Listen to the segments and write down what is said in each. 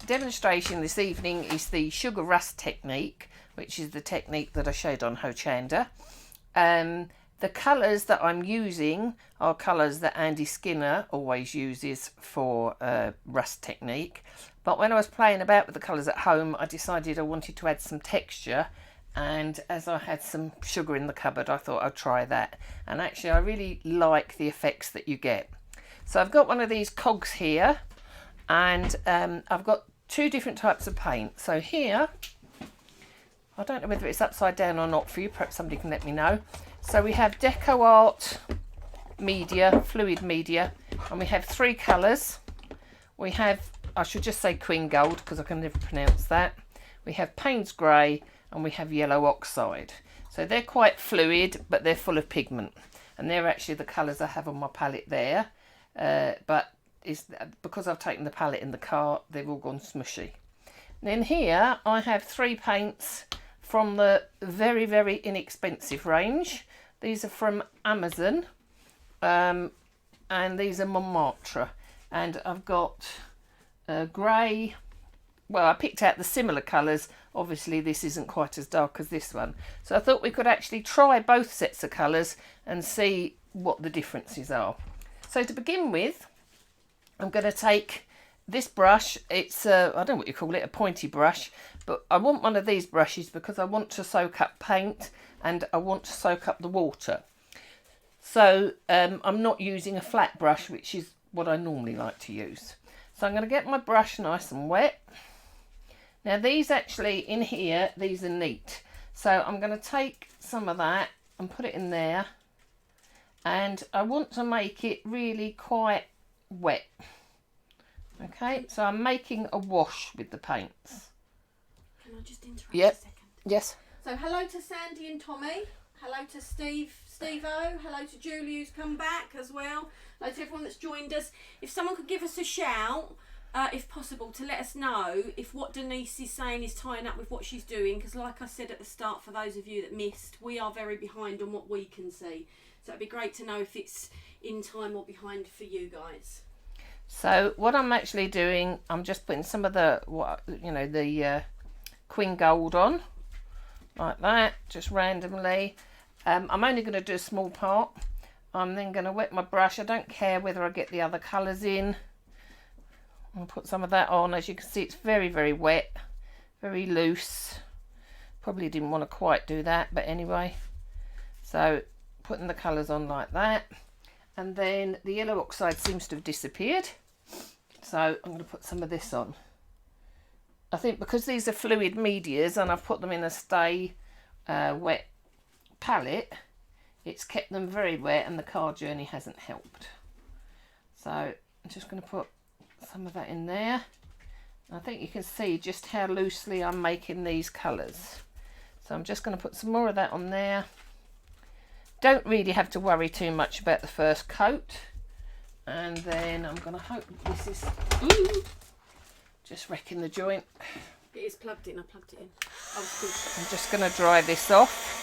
demonstration this evening is the sugar rust technique, which is the technique that I showed on Hochanda. The colours that I'm using are colours that Andy Skinner always uses for rust technique. But when I was playing about with the colours at home, I decided I wanted to add some texture. And as I had some sugar in the cupboard, I thought I'd try that. And actually, I really like the effects that you get. So I've got one of these cogs here, and I've got two different types of paint. So here, I don't know whether it's upside down or not for you, perhaps somebody can let me know. So we have Deco Art media, fluid media, and we have three colours. We have, I should just say Queen Gold because I can never pronounce that. We have Payne's Grey and we have Yellow Oxide. So they're quite fluid, but they're full of pigment. And they're actually the colours I have on my palette there. But it's, because I've taken the palette in the car, they've all gone smushy. And then here I have three paints from the very, very inexpensive range. These are from Amazon, and these are Montmartre. And I've got grey. Well, I picked out the similar colours. Obviously, this isn't quite as dark as this one. So I thought we could actually try both sets of colours and see what the differences are. So to begin with, I'm going to take this brush. It's I don't know what you call it, a pointy brush, but I want one of these brushes because I want to soak up paint and I want to soak up the water. So I'm not using a flat brush, which is what I normally like to use. So I'm going to get my brush nice and wet. Now these actually in here, these are neat. So I'm going to take some of that and put it in there. And I want to make it really quite wet. Okay, so I'm making a wash with the paints. Can I just interrupt Yep. a second? Yes. So hello to Sandy and Tommy. Hello to Steve-O. Hello to Julie who's come back as well. Hello to everyone that's joined us. If someone could give us a shout, if possible, to let us know if what Denyse is saying is tying up with what she's doing. Because like I said at the start, for those of you that missed, we are very behind on what we can see. So it'd be great to know if it's in time or behind for you guys. So what I'm actually doing, I'm just putting some of the, the Queen Gold on, like that, just randomly. I'm only going to do a small part. I'm then going to wet my brush. I don't care whether I get the other colours in. I'll put some of that on. As you can see, it's very, very wet, very loose. Probably didn't want to quite do that, but anyway. So putting the colours on like that. And then the yellow oxide seems to have disappeared. So I'm going to put some of this on. I think because these are fluid medias and I've put them in a stay wet palette, it's kept them very wet and the car journey hasn't helped. So I'm just going to put some of that in there. I think you can see just how loosely I'm making these colours. So I'm just going to put some more of that on there. Don't really have to worry too much about the first coat. And then I'm going to hope this is just wrecking the joint. It is plugged in. I plugged it in. I'm just going to dry this off.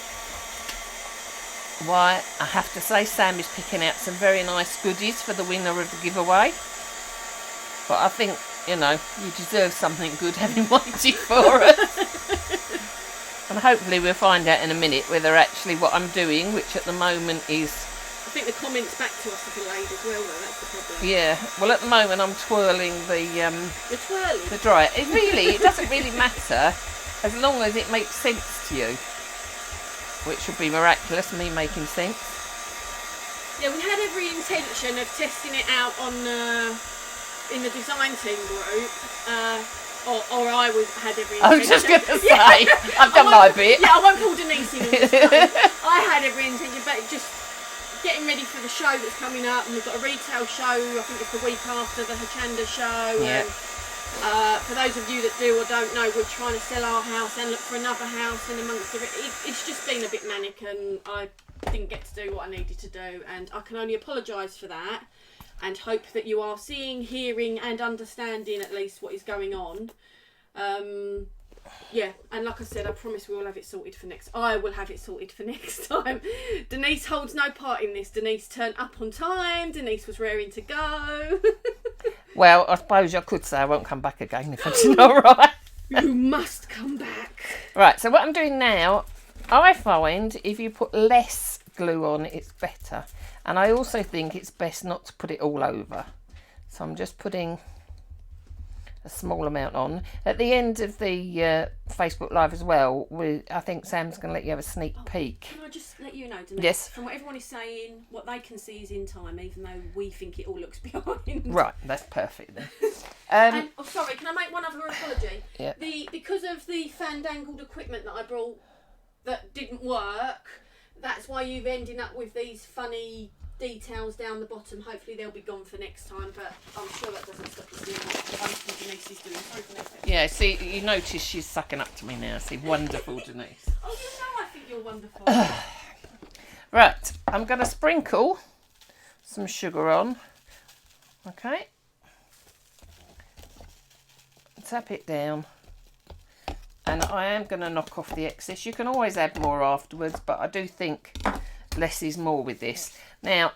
Why, I have to say Sam is picking out some very nice goodies for the winner of the giveaway. But I think, you deserve something good having waited for us. And hopefully we'll find out in a minute whether actually what I'm doing, which at the moment is... I think the comments back to us are delayed as well, though. That's the problem. Yeah. Well, at the moment I'm twirling the... You're twirling? The dryer. It doesn't really matter as long as it makes sense to you. Which would be miraculous, me making sense. Yeah, we had every intention of testing it out on in the design team group. Or I had every intention. I was just going to say, I've done my bit. Yeah, I won't pull Denyse in this time. I had every intention, but just getting ready for the show that's coming up, and we've got a retail show, I think it's the week after the Hochanda show. Yeah. And, for those of you that do or don't know, we're trying to sell our house and look for another house in amongst it's just been a bit manic, and I didn't get to do what I needed to do, and I can only apologise for that. And hope that you are seeing, hearing and understanding at least what is going on. Yeah, and like I said, I promise we will have it sorted for next... I will have it sorted for next time. Denyse holds no part in this. Denyse turned up on time. Denyse was raring to go. Well, I suppose I could say I won't come back again if it's not right. You must come back. Right, so what I'm doing now, I find if you put less glue on, it's better. And I also think it's best not to put it all over. So I'm just putting a small amount on. At the end of the Facebook Live as well, I think Sam's going to let you have a sneak peek. Can I just let you know, Denyse? Yes. From what everyone is saying, what they can see is in time, even though we think it all looks behind. Right, that's perfect then. And, oh, sorry, can I make one other apology? Yeah. Because of the fandangled equipment that I brought that didn't work, that's why you've ended up with these funny details down the bottom. Hopefully they'll be gone for next time, but I'm sure that doesn't stop you seeing what wonderful Denyse is doing. Sorry for that. Yeah, see, you notice she's sucking up to me now. See, wonderful Denyse. Oh, you know I think you're wonderful. Right, I'm going to sprinkle some sugar on. Okay. Tap it down. And I am going to knock off the excess. You can always add more afterwards, but I do think less is more with this. Now,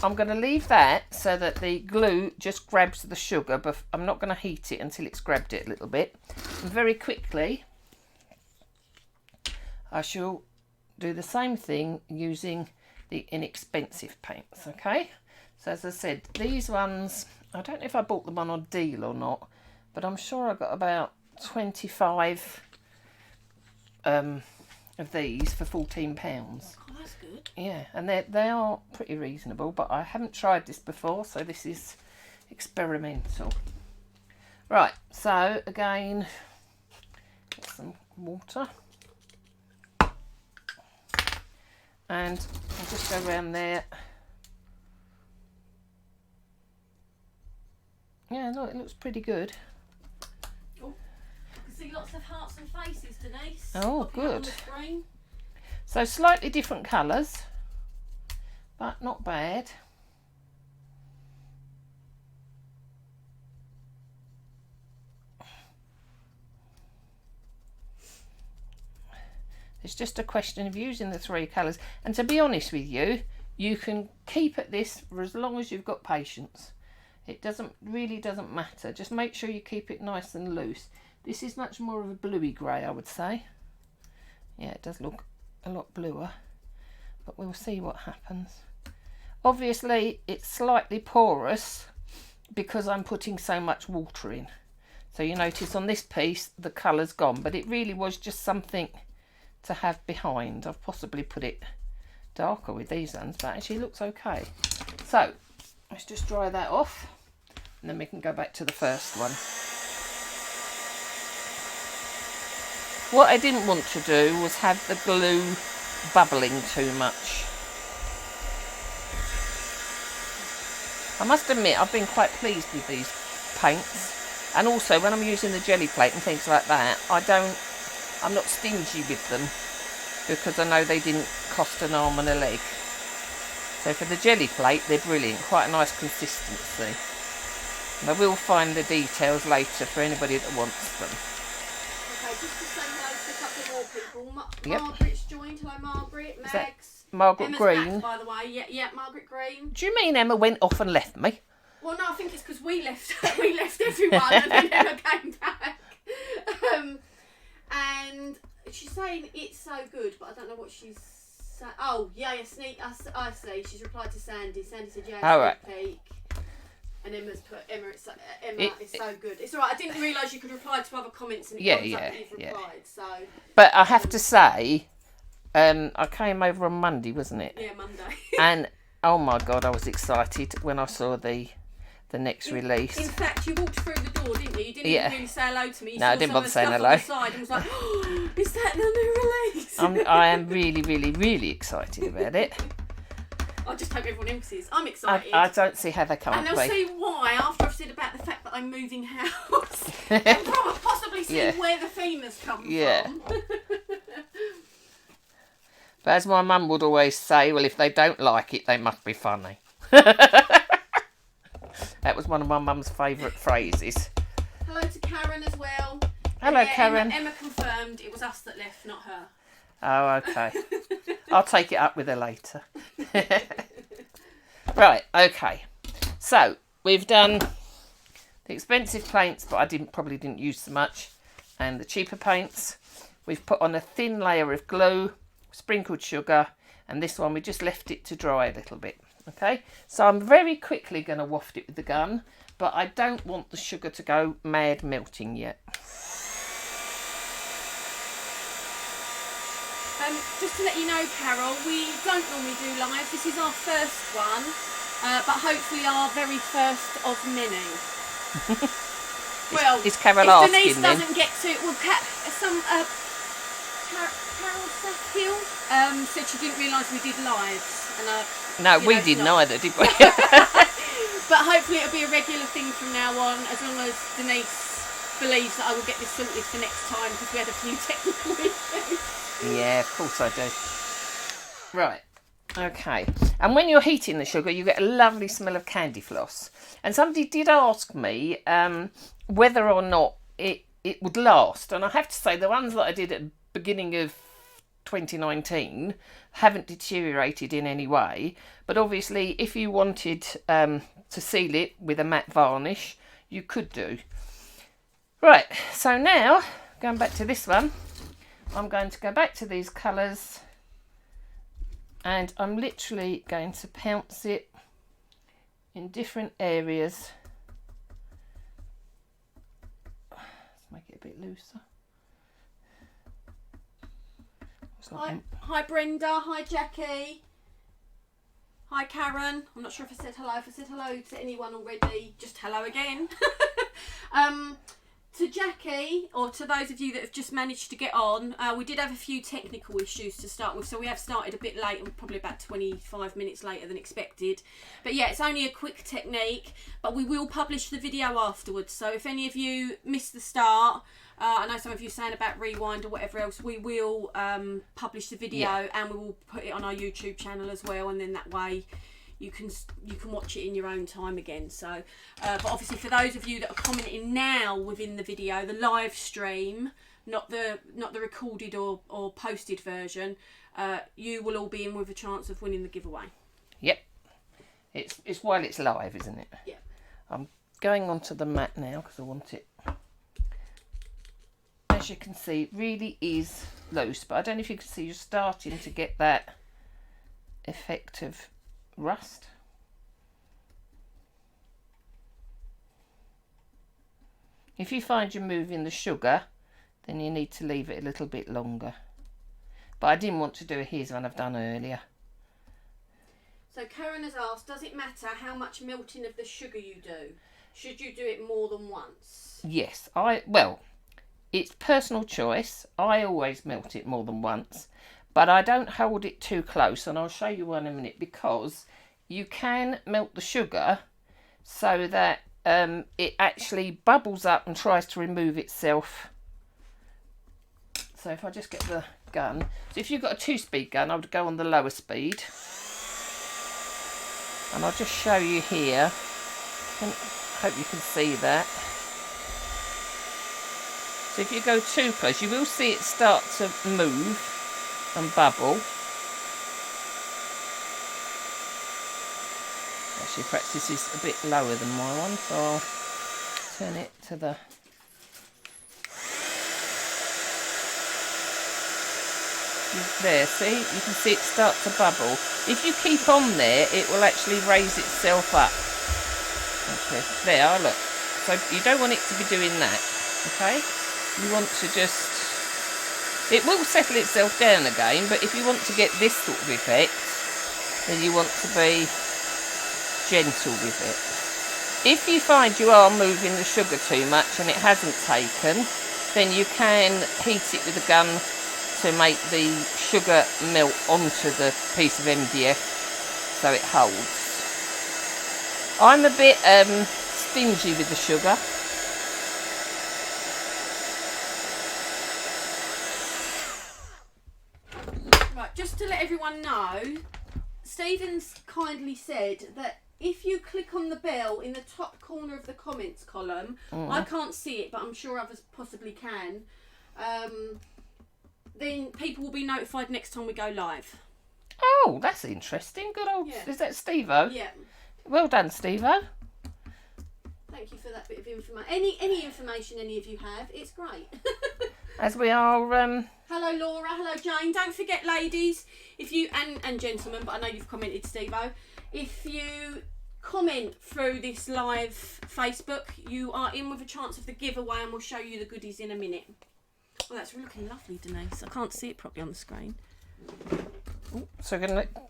I'm going to leave that so that the glue just grabs the sugar, but I'm not going to heat it until it's grabbed it a little bit. And very quickly, I shall do the same thing using the inexpensive paints, okay? So as I said, these ones, I don't know if I bought them on a deal or not, but I'm sure I got about 25 of these for £14. Oh, that's good. Yeah, and they are pretty reasonable, but I haven't tried this before, so this is experimental. Right, so again, get some water. And I'll just go around there. Yeah, look, it looks pretty good. Oh, I can see lots of hearts and faces, Denyse. Oh, Popping up on good. the screen. So slightly different colours, but not bad. It's just a question of using the three colours. And to be honest with you, you can keep at this for as long as you've got patience. It really doesn't matter. Just make sure you keep it nice and loose. This is much more of a bluey grey, I would say. Yeah, it does look a lot bluer, but we'll see what happens. Obviously, it's slightly porous because I'm putting so much water in. So you notice on this piece, the colour's gone, but it really was just something to have behind. I've possibly put it darker with these ones, but actually it looks okay. So let's just dry that off and then we can go back to the first one. What I didn't want to do was have the glue bubbling too much. I must admit I've been quite pleased with these paints, and also when I'm using the jelly plate and things like that, I'm not stingy with them because I know they didn't cost an arm and a leg. So for the jelly plate, they're brilliant, quite a nice consistency. And I will find the details later for anybody that wants them. Okay, just to say hello to a couple more people. Yep. Margaret's joined. Hello, Margaret. Is that Megs. Margaret Emma's Green? back, by the way. Yeah, Margaret Green. Do you mean Emma went off and left me? Well, no, I think it's because we left everyone and then Emma came back. And she's saying it's so good, but I don't know what she's saying. Oh, yeah, sneak. I see. She's replied to Sandy. Sandy said, yeah, All right. peek. And Emma's put, Emma, it's so good. It's all right. I didn't realise you could reply to other comments and it comes up that you've replied. So. But I have to say, I came over on Monday, wasn't it? Yeah, Monday. And oh my God, I was excited when I saw the next release. In fact, you walked through the door, didn't you? You didn't even really say hello to me. You no, saw I didn't bother saying hello. On the side and was like, oh, is that the new release? I am really, really, really excited about it. I just hope everyone else is. I'm excited. I don't see how they can't and they'll be. see why after I've said about the fact that I'm moving house. And probably possibly see where the theme has come from. But as my mum would always say, well, if they don't like it, they must be funny. That was one of my mum's favourite phrases. Hello to Karen as well. Hello, Karen. Emma confirmed it was us that left, not her. Oh, okay. I'll take it up with her later. Right, okay. So, we've done the expensive paints, but I probably didn't use so much, and the cheaper paints. We've put on a thin layer of glue, sprinkled sugar, and this one we just left it to dry a little bit. Okay, so I'm very quickly going to waft it with the gun, but I don't want the sugar to go mad melting yet. Just to let you know, Carol, we don't normally do live. This is our first one, but hopefully our very first of many. Well, is Carol if asking Denyse then? doesn't get to, well, Carol Sackhill said she didn't realise we did lives, and No, we didn't either, did we? But hopefully it'll be a regular thing from now on, as long as Denyse believes that I will get this sorted for next time, because we had a few technical issues. Yeah, of course I do. Right, okay. And when you're heating the sugar, you get a lovely smell of candy floss. And somebody did ask me whether or not it would last. And I have to say, the ones that I did at the beginning of 2019 haven't deteriorated in any way. But obviously, if you wanted to seal it with a matte varnish, you could do. Right, so now, going back to this one, I'm going to go back to these colours, and I'm literally going to pounce it in different areas. Let's make it a bit looser. Hi Brenda, hi Jackie, hi Karen. I'm not sure if I said hello. If I said hello to anyone already, just hello again. To Jackie, or to those of you that have just managed to get on, we did have a few technical issues to start with, so we have started a bit late, probably about 25 minutes later than expected. But yeah, it's only a quick technique, but we will publish the video afterwards. So if any of you missed the start, I know some of you saying about rewind or whatever else, we will publish the video, and we will put it on our YouTube channel as well, and then that way you can watch it in your own time again. So but obviously for those of you that are commenting now within the video, the live stream, not the recorded or posted version, you will all be in with a chance of winning the giveaway. Yep, it's while it's live, isn't it? Yeah. I'm going on to the mat now because I want it, as you can see, it really is loose, but I don't know if you can see, you're starting to get that effect of rust. If you find you're moving the sugar, then you need to leave it a little bit longer. But I didn't want to do a here's one I've done earlier. So Karen has asked, does it matter how much melting of the sugar you do? Should you do it more than once? Yes, well, it's personal choice. I always melt it more than once, but I don't hold it too close, and I'll show you one in a minute, because you can melt the sugar so that it actually bubbles up and tries to remove itself. So if I just get the gun, so if you've got a 2-speed gun, I would go on the lower speed, and I'll just show you here. I hope you can see that. So if you go too close, you will see it start to move and bubble. Actually, perhaps this is a bit lower than my one, so I'll turn it to the... There, see? You can see it start to bubble. If you keep on there, it will actually raise itself up. Okay, there, look. So you don't want it to be doing that, okay? You want to just... It will settle itself down again, but if you want to get this sort of effect, then you want to be gentle with it. If you find you are moving the sugar too much and it hasn't taken, then you can heat it with a gun to make the sugar melt onto the piece of MDF so it holds. I'm a bit stingy with the sugar. Just to let everyone know, Stephen's kindly said that if you click on the bell in the top corner of the comments column, I can't see it, but I'm sure others possibly can, then people will be notified next time we go live. Oh, that's interesting. Good old... Yeah. Is that Steve-O? Yeah. Well done, Steve-O. Thank you for that bit of information. Any information any of you have, it's great. As we are... Hello Laura, hello Jane. Don't forget, ladies, if you and gentlemen, but I know you've commented, Steve-O, if you comment through this live Facebook, you are in with a chance of the giveaway, and we'll show you the goodies in a minute. Well, that's looking lovely, Denyse. I can't see it properly on the screen. So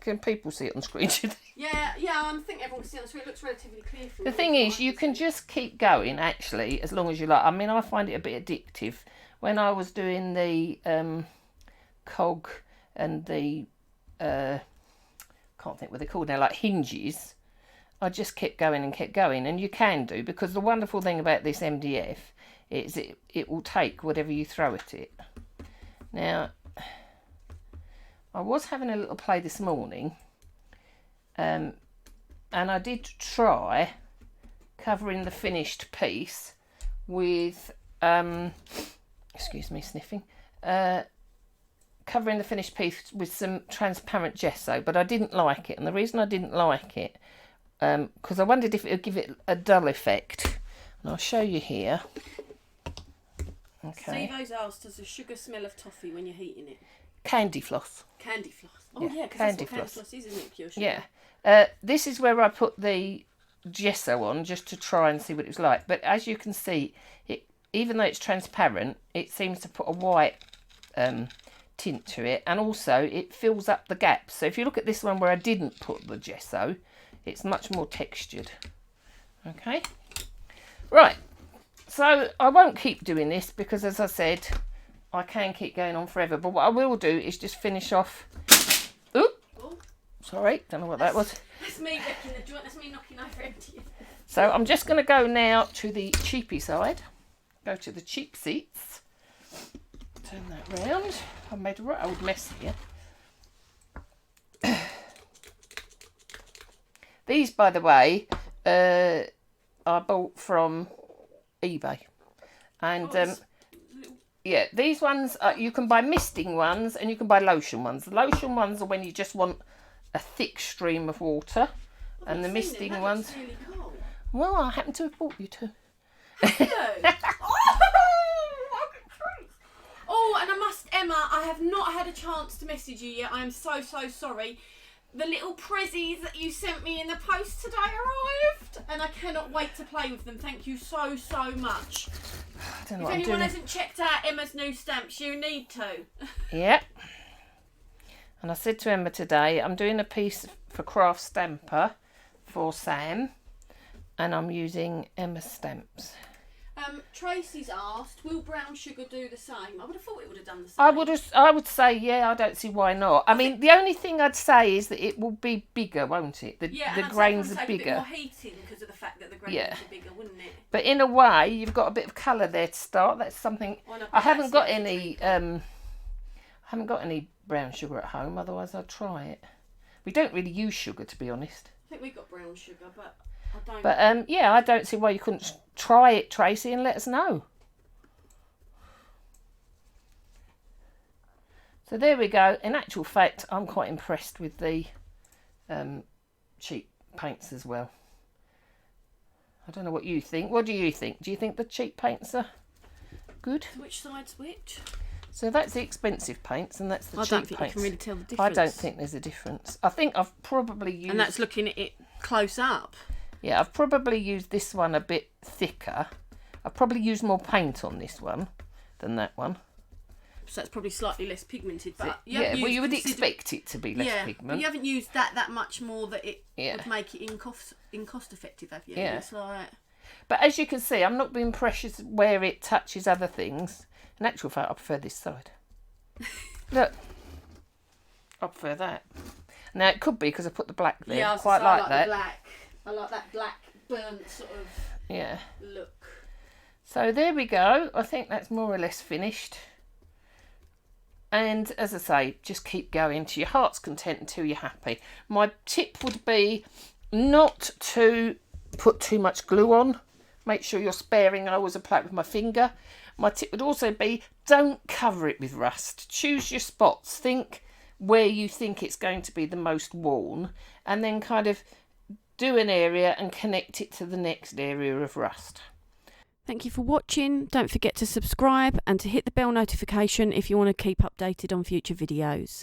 can people see it on screen? Yeah, I think everyone can see it on the screen. It looks relatively clear from The thing is, you can just keep going, actually, as long as you like. I mean, I find it a bit addictive. When I was doing the cog and the, can't think what they're called now, like hinges, I just kept going and kept going. And you can do, because the wonderful thing about this MDF is it will take whatever you throw at it. Now, I was having a little play this morning, and I did try covering the finished piece with, excuse me, sniffing, covering the finished piece with some transparent gesso, but I didn't like it. And the reason I didn't like it, because I wondered if it would give it a dull effect. And I'll show you here. Okay. Steve-O's asked, does the sugar smell of toffee when you're heating it? Candy floss. Candy floss. Oh Yeah, yeah, because candy that's what candy floss. floss is, isn't it? Pure sugar. Yeah. This is where I put the gesso on, just to try and see what it was like. But as you can see, even though it's transparent, it seems to put a white tint to it, and also it fills up the gaps. So if you look at this one where I didn't put the gesso, it's much more textured. Okay, right, so I won't keep doing this because, as I said, I can keep going on forever, but what I will do is just finish off. Oop, sorry, don't know what that was. That's me wrecking the joint, that's me knocking over empty. So I'm just going to go now to the cheapy side. Go to the cheap seats. Turn that round. I've made a right old mess here. These, by the way, I bought from eBay. And yeah, these ones, you can buy misting ones and you can buy lotion ones. The lotion ones are when you just want a thick stream of water. And the misting ones... Really cool. Well, I happen to have bought you two. Oh, and Emma, I have not had a chance to message you yet. I am so sorry. The little prezzies that you sent me in the post today arrived, and I cannot wait to play with them. Thank you so much. I don't know If what I'm anyone doing. hasn't checked out Emma's new stamps, you need to. Yep. And I said to Emma today, I'm doing a piece for Craft Stamper for Sam, and I'm using Emma's stamps. Tracy's asked, will brown sugar do the same? I would have thought it would have done the same. I would say, yeah, I don't see why not. I mean, the only thing I'd say is that it will be bigger, won't it? The grains are A bigger. bit more heating because of the fact that the grains are bigger, wouldn't it? But in a way, you've got a bit of colour there to start. That's something. I haven't got any. I haven't got any brown sugar at home. Otherwise, I'd try it. We don't really use sugar, to be honest. I think we've got brown sugar, but I don't. But yeah, I don't see why you couldn't try it, Tracy, and let us know. So there we go. In actual fact, I'm quite impressed with the cheap paints as well. I don't know what you think. What do you think? Do you think the cheap paints are good? Which side's which? So that's the expensive paints, and that's the cheap I don't think paints. you can really tell the difference. I don't think there's a difference. I think I've probably used... And that's looking at it close up. Yeah, I've probably used this one a bit thicker. I've probably used more paint on this one than that one. So that's probably slightly less pigmented. But Yeah, well, you would expect it to be less But pigment. you haven't used that much more that it Yeah. would make it in cost effective, have you? Yeah. It's like... But as you can see, I'm not being precious where it touches other things. In actual fact, I prefer this side. Look, I prefer that. Now, it could be because I put the black there. Yeah, I quite like like that. the black. I like that black burnt sort of look. So there we go. I think that's more or less finished. And as I say, just keep going to your heart's content until you're happy. My tip would be not to put too much glue on. Make sure you're sparing. I always apply it with my finger. My tip would also be don't cover it with rust. Choose your spots. Think where you think it's going to be the most worn, and then kind of do an area and connect it to the next area of rust. Thank you for watching. Don't forget to subscribe and to hit the bell notification if you want to keep updated on future videos.